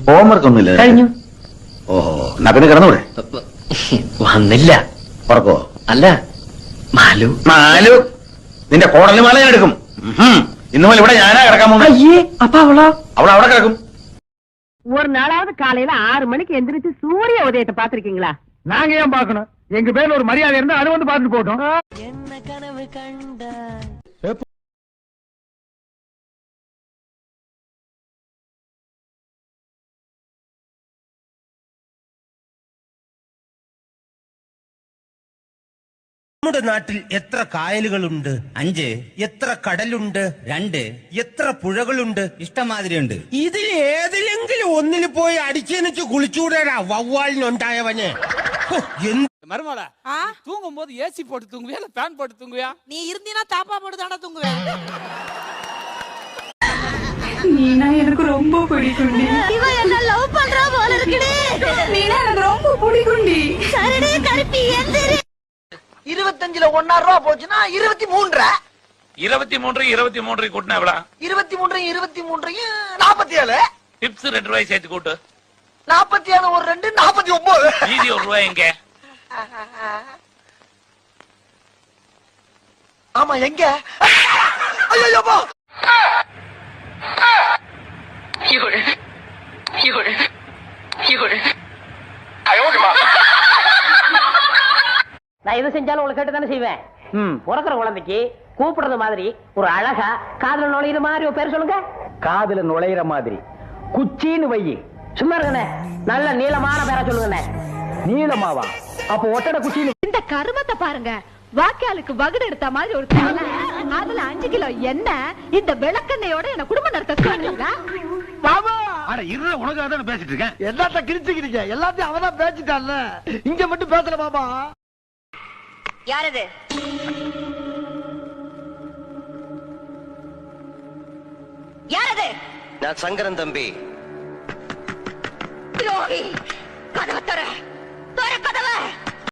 Homework ഒന്നുമില്ല കഴിഞ്ഞു. ഓഹോ എന്നാ പിന്നെ കിടന്നൂടെ? വന്നില്ല. ഉറക്കോ? അല്ല, മാലു. മാലു നിന്റെ കോടലി മാല ഞാൻ എടുക്കും. ഇന്നു മുതൽ ഇവിടെ ഞാനാ കിടക്കാൻ പോകുന്നത്. അയ്യേ, அப்ப அவளா? അവൾ അവിടെ കിടക്കും. ஒரு நாளாவது காலையில 6 மணிக்கு எந்திரிச்சு சூரிய உதயத்தை பாத்திருக்கீங்களா? நாங்க ஏன் பாக்கணும்? எங்க பேர்ல ஒரு மரியாதை இருந்தா அது வந்து பாத்துட்டு போட்டோம். என்ன கனவு கண்ட നമ്മുടെ നാട്ടിൽ എത്ര കായലുകളുണ്ട്? 5. എത്ര കടലുണ്ട്? 2. എത്ര പുഴകളുണ്ട്? ഇഷ്ടമാതിരിയുണ്ട്. ഇതിൽ ഏതിലെങ്കിലും ഒന്നിൽ പോയി അടിച്ചെന്നിച്ച് കുളിച്ചൂടാ വവ്വാലിനുണ്ടായവനെ. மருமலா தூங்கும் போது ஏசி போட்டு தூங்குவியா இல்ல ஃபேன் போட்டு தூங்குவியா? நீ இருந்தீனா தாப்பா போட்டு தானே தூங்குவேன். நீனா எனக்கு ரொம்ப பிடிக்கும்டி. இவ என்ன லவ் பண்றா போல இருக்குடி. நீனா எனக்கு ரொம்ப பிடிக்கும்டி. சரிடே கருப்பி எந்திரி. 25ல 1 ரூபாய் போச்சுனா 23. 23 கூட்டினா எவ்வளவு? 23 47. டிப்ஸ் 2 ரூபாய் சேர்த்து கூட்டு. 47 ஒரு 2 49. மீதி 1 ரூபாய் எங்க? ஆமா எங்க? ஐயோ பா. நான் எது செஞ்சாலும் உங்களுக்கு கேட்டு தானே செய்வேன். பிறக்கிற குழந்தைக்கு கூப்பிடுறது மாதிரி ஒரு அழகா காதுல நுழையிற மாதிரி ஒரு பேர் சொல்லுங்க. காதுல நுழையிற மாதிரி குச்சின்னு வையி. சும்மா இருக்கண்ணே, நல்ல நீளமான பேரா சொல்லுங்கண்ணே. நீளமாவா? அப்ப ஒட்டட குச்சின்னு. இந்த கருமத்தை பாருங்க. வாக்காளுக்கு வகுடு எடுத்த மாதிரி ஒரு தலை, அதுல 5 கிலோ எண்ணெய், இந்த விளக்கெண்ணையோட என்ன குடும்பம் நடத்த சொல்றீங்களா? பாபா அட இருற உனக்காக தான் பேசிட்டு இருக்கேன். எல்லாத்தையும் கிழிச்சுக்கிறீங்க. எல்லாத்தையும் அவதான் பேசிட்டான்ல, இங்க மட்டும் பேசல பாபா. யாரது? யாரது? நான் சங்கரன் தம்பி. துரோகி, கதவை தர கதவை.